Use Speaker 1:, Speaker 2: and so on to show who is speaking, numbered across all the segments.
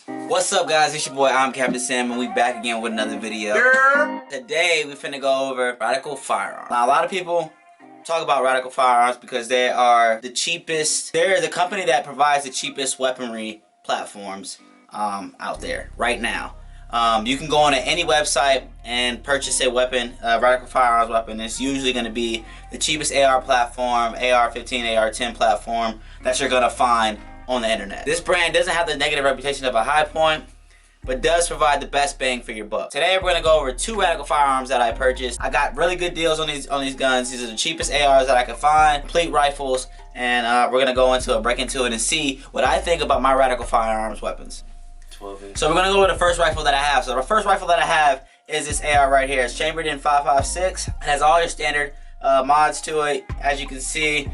Speaker 1: What's up, guys? It's your boy, I'm Captain Sam, and we back again with another video. Today, we finna go over Radical Firearms. Now, a lot of people talk about Radical Firearms because they are the cheapest. They're the company that provides the cheapest weaponry platforms out there right now. You can go on any website and purchase a weapon, a Radical Firearms weapon. It's usually going to be the cheapest AR platform, AR-15, AR-10 platform that you're going to find on the internet. This brand doesn't have the negative reputation of a High Point, but does provide the best bang for your buck. Today we're gonna go over 2 Radical Firearms that I purchased. I got really good deals on these guns. These are the cheapest ARs that I could find, complete rifles, and we're gonna go into it, break into it, and see what I think about my Radical Firearms weapons. 12-inch. So we're gonna go over the first rifle that I have. So the first rifle that I have is this AR right here. It's chambered in 5.56. It has all your standard mods to it, as you can see.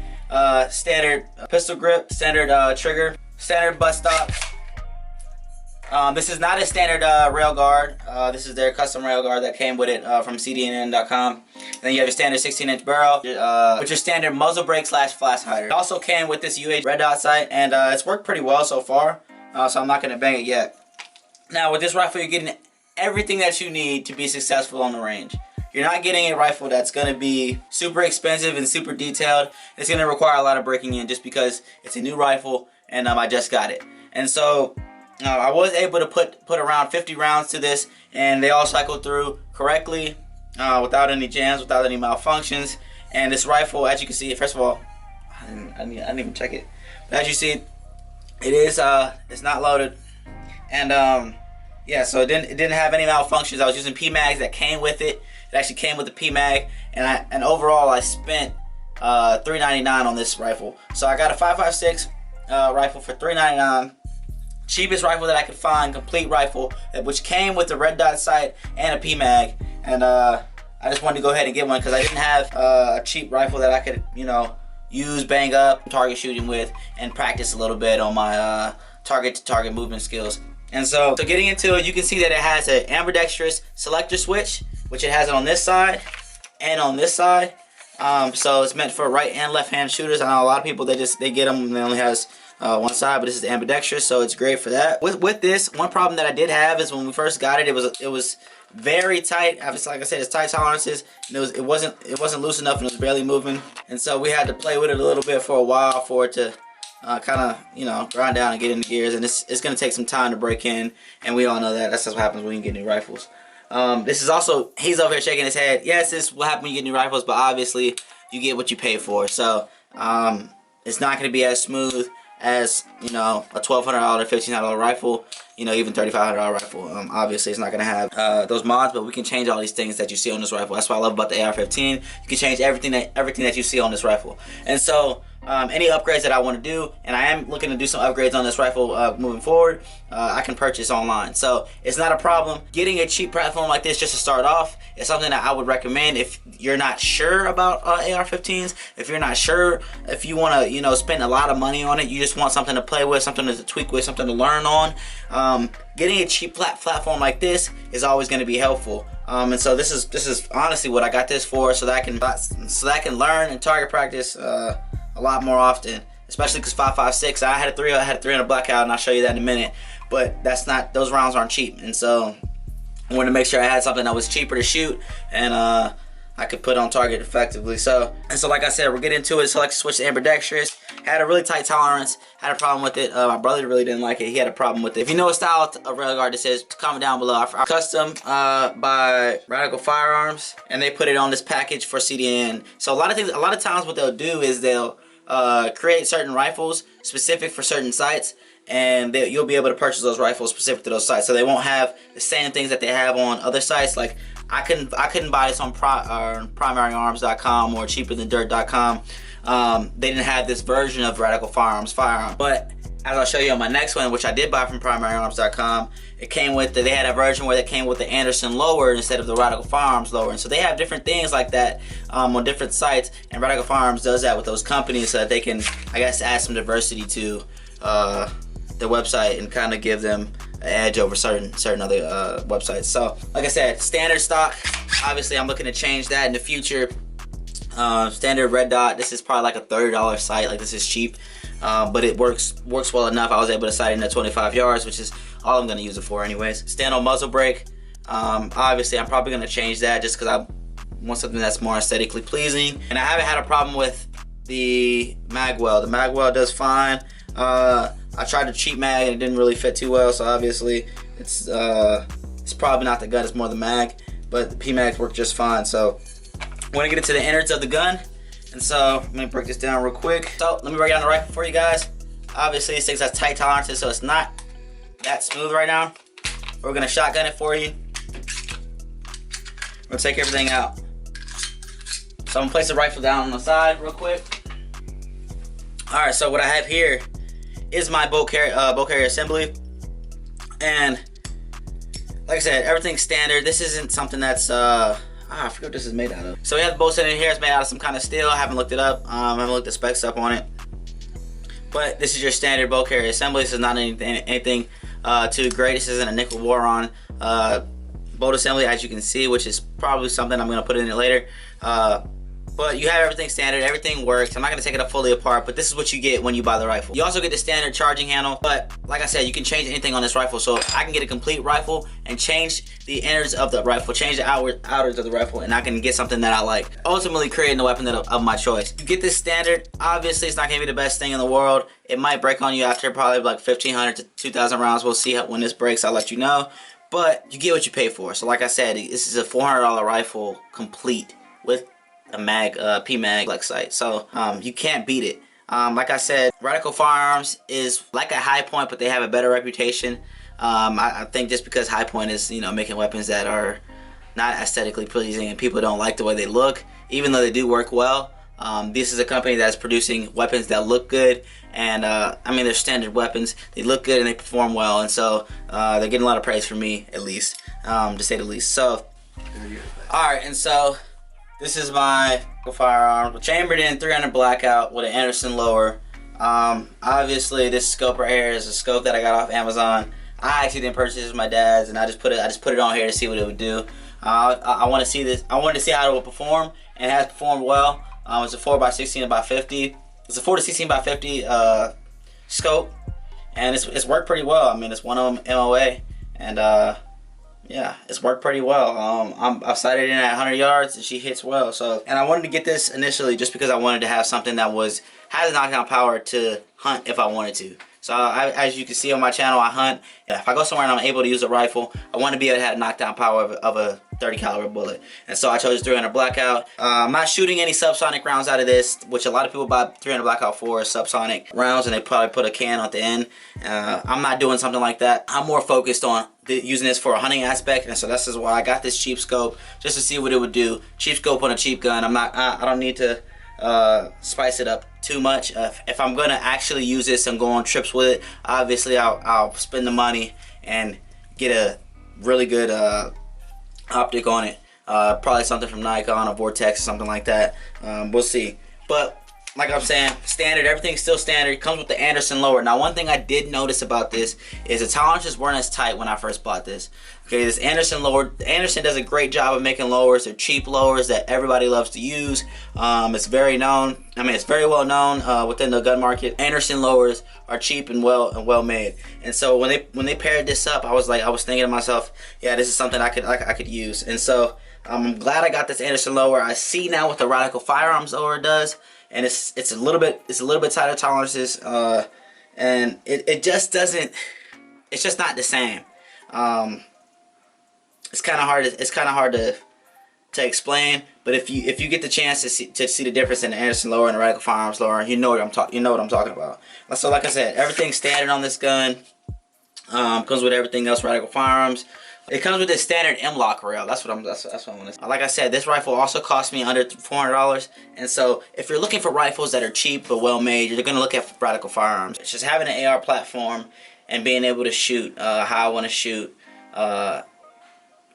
Speaker 1: Standard pistol grip, standard trigger, standard butt stop. This is not a standard rail guard. This is their custom rail guard that came with it from cdnn.com. Then you have your standard 16-inch barrel with your standard muzzle brake / flash hider. It also came with this UH red dot sight, and it's worked pretty well so far. So I'm not going to bang it yet. Now with this rifle, you're getting everything that you need to be successful on the range. You're not getting a rifle that's going to be super expensive and super detailed. It's going to require a lot of breaking in just because it's a new rifle and I just got it. And so I was able to put around 50 rounds to this, and they all cycled through correctly without any jams, without any malfunctions. And this rifle, as you can see, first of all, I didn't even check it. But as you see, it is it's not loaded. And yeah, so it didn't have any malfunctions. I was using PMags that came with it. It actually came with the PMag, and overall I spent $3.99 on this rifle. So I got a 5.56 rifle for $3.99. Cheapest rifle that I could find, complete rifle, which came with the red dot sight and a PMag. And I just wanted to go ahead and get one because I didn't have a cheap rifle that I could, you know, use, bang up, target shooting with, and practice a little bit on my target-to-target movement skills. And so getting into it, you can see that it has an ambidextrous selector switch, which it has it on this side and on this side. So it's meant for right and left hand shooters. I know a lot of people, they get them and they only has one side, but this is ambidextrous, so it's great for that. With this, one problem that I did have is when we first got it, it was very tight. Obviously, like I said, it's tight tolerances, and it wasn't loose enough, and it was barely moving. And so we had to play with it a little bit for a while for it to kind of, you know, grind down and get into gears. And it's going to take some time to break in, and we all know that. That's just what happens when you get new rifles. This is also, he's over here shaking his head. Yes, this will happen when you get new rifles, but obviously you get what you pay for. So it's not going to be as smooth as, you know, a $1,200, $1,500 rifle, you know, even $3,500 rifle. Obviously, it's not going to have those mods, but we can change all these things that you see on this rifle. That's what I love about the AR-15. You can change everything that you see on this rifle. And so any upgrades that I want to do, and I am looking to do some upgrades on this rifle moving forward, I can purchase online. So it's not a problem. Getting a cheap platform like this just to start off is something that I would recommend if you're not sure about AR-15s. If you're not sure, if you want to, you know, spend a lot of money on it, you just want something to play with, something to tweak with, something to learn on. Getting a cheap platform like this is always going to be helpful. And so this is honestly what I got this for, so that I can learn and target practice a lot more often, especially because 5.56. I had a 300 blackout, and I'll show you that in a minute. But those rounds aren't cheap, and so I wanted to make sure I had something that was cheaper to shoot and I could put on target effectively. So like I said, we'll get into it. Selector Switch ambidextrous. Had a really tight tolerance. Had a problem with it. My brother really didn't like it. He had a problem with it. If you know a style of railguard, this is, comment down below. I custom by Radical Firearms, and they put it on this package for CDN. So a lot of times what they'll do is they'll create certain rifles specific for certain sites, and you'll be able to purchase those rifles specific to those sites. So they won't have the same things that they have on other sites. Like I couldn't buy this on primaryarms.com or cheaperthandirt.com. They didn't have this version of Radical Firearms firearm. But as I'll show you on my next one, which I did buy from primaryarms.com, it came with they had a version where they came with the Anderson lower instead of the Radical Firearms lower. And so they have different things like that on different sites, and Radical Firearms does that with those companies so that they can, I guess, add some diversity to their website and kind of give them an edge over certain other websites. So like I said, standard stock. Obviously I'm looking to change that in the future. Standard red dot. This is probably like a $30 sight. Like, this is cheap, but it works well enough. I was able to sight in at 25 yards, which is all I'm gonna use it for anyways. Stand-on muzzle brake. Obviously I'm probably gonna change that just because I want something that's more aesthetically pleasing. And I haven't had a problem with the mag well. The mag well does fine. I tried the cheap mag and it didn't really fit too well, so obviously it's probably not the gun, it's more the mag, but the P-mags work just fine. So I want to get into the innards of the gun, and so let me break this down real quick. So let me break down the rifle for you guys. Obviously this thing has tight tolerances, so it's not that smooth right now. We're gonna shotgun it for you. We're gonna take everything out. So I'm gonna place the rifle down on the side real quick. All right, so what I have here is my bolt carrier assembly, and like I said, everything's standard. This isn't something that's I forget what this is made out of. So we have the bolt in here. It's made out of some kind of steel. I haven't looked it up. I haven't looked the specs up on it, but this is your standard bolt carrier assembly. This is not anything too great. This isn't a nickel boron bolt assembly, as you can see, which is probably something I'm gonna put in it later. But you have everything standard, everything works. I'm not gonna take it up fully apart, but this is what you get when you buy the rifle. You also get the standard charging handle, but like I said, you can change anything on this rifle. So I can get a complete rifle and change the innards of the rifle, change the outwards of the rifle, and I can get something that I like. Ultimately creating the weapon of my choice. You get this standard, obviously it's not gonna be the best thing in the world. It might break on you after probably like 1,500 to 2,000 rounds. We'll see when this breaks, I'll let you know. But you get what you pay for. So like I said, this is a $400 rifle complete with a mag, P-mag flex sight. So you can't beat it. Like I said, Radical Firearms is like a High Point, but they have a better reputation. I think just because High Point is, you know, making weapons that are not aesthetically pleasing and people don't like the way they look, even though they do work well. This is a company that's producing weapons that look good, and I mean, they're standard weapons. They look good and they perform well, and so they're getting a lot of praise from me, at least, to say the least. So, alright, and so this is my firearm, chambered in 300 blackout with an Anderson lower. Obviously this scope right here is a scope that I got off Amazon. I actually didn't purchase it, with my dad's, and I just put it on here to see what it would do. I want to see this. I wanted to see how it would perform, and it has performed well. It's a 4x16 by 50. It's a 4 to 16 by 50 scope, and it's worked pretty well. I mean, it's one of them MOA, and yeah, it's worked pretty well. I've sighted in at 100 yards, and she hits well. So, and I wanted to get this initially just because I wanted to have something that has knockdown power to hunt if I wanted to. So as you can see on my channel, I hunt. If I go somewhere and I'm able to use a rifle, I want to be able to have knockdown power of a 30 caliber bullet. And so I chose 300 blackout. I'm not shooting any subsonic rounds out of this, which a lot of people buy 300 blackout for subsonic rounds, and they probably put a can at the end. I'm not doing something like that. I'm more focused on using this for a hunting aspect, and so this is why I got this cheap scope, just to see what it would do. Cheap scope on a cheap gun. I don't need to spice it up too much. If I'm gonna actually use this and go on trips with it, obviously I'll spend the money and get a really good optic on it. Probably something from Nikon or Vortex or something like that. We'll see. But like I'm saying, standard, everything's still standard. It comes with the Anderson lower. Now, one thing I did notice about this is the tolerances weren't as tight when I first bought this. Okay, this Anderson lower, Anderson does a great job of making lowers. They're cheap lowers that everybody loves to use. It's very known. I mean, it's very well known within the gun market. Anderson lowers are cheap and well made. And so when they paired this up, I was thinking to myself, yeah, this is something I could use. And so I'm glad I got this Anderson lower. I see now what the Radical Firearms lower does. And it's a little bit tighter tolerances, and it just doesn't. It's just not the same. It's kind of hard to explain. But if you get the chance to see the difference in the Anderson lower and the Radical Firearms lower, you know what I'm talking about. So like I said, everything's standard on this gun. Comes with everything else Radical Firearms. It comes with this standard M-lock rail. That's what I want to say. Like I said, this rifle also cost me under $400. And so if you're looking for rifles that are cheap but well made, you're going to look at Radical Firearms. It's just having an AR platform and being able to shoot how I want to shoot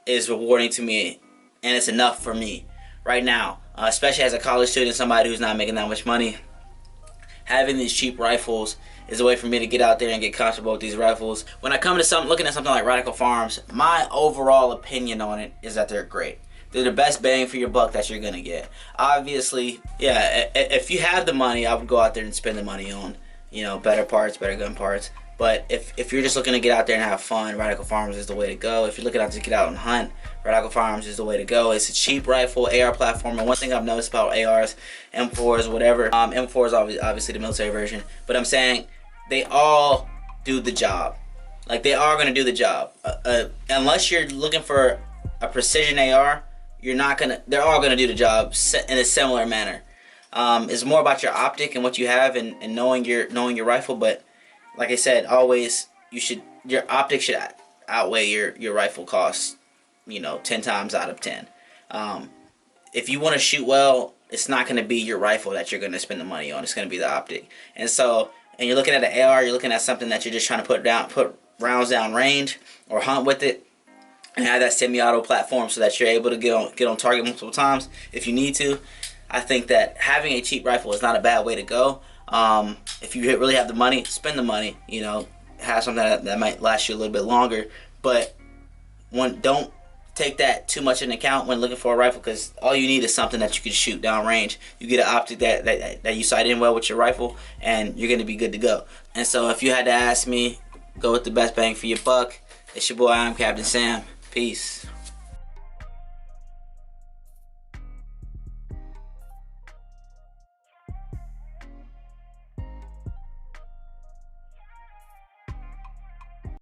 Speaker 1: is rewarding to me, and it's enough for me right now, especially as a college student, somebody who's not making that much money. Having these cheap rifles is a way for me to get out there and get comfortable with these rifles. When I come to looking at something like Radical Firearms, my overall opinion on it is that they're great. They're the best bang for your buck that you're gonna get. Obviously, yeah, if you have the money, I would go out there and spend the money on, you know, better parts, better gun parts. But if you're just looking to get out there and have fun, Radical Firearms is the way to go. If you're looking out to get out and hunt, Radical Firearms is the way to go. It's a cheap rifle, AR platform. And one thing I've noticed about ARs, M4s, whatever, M4 is obviously the military version. But I'm saying they all do the job. Like, they are going to do the job. Unless you're looking for a precision AR, they're all going to do the job in a similar manner. It's more about your optic and what you have and knowing your rifle. But like I said, always your optic should outweigh your rifle costs, you know, 10 times out of 10. If you want to shoot well, it's not going to be your rifle that you're going to spend the money on. It's going to be the optic. And you're looking at an AR, you're looking at something that you're just trying to put rounds down range or hunt with it, and have that semi-auto platform so that you're able to get on target multiple times if you need to. I think that having a cheap rifle is not a bad way to go. If you really have the money, spend the money. You know, have something that might last you a little bit longer. But don't take that too much into account when looking for a rifle, because all you need is something that you can shoot down range. You get an optic that you sight in well with your rifle, and you're going to be good to go. And so if you had to ask me, go with the best bang for your buck. It's your boy, I'm Captain Sam. Peace.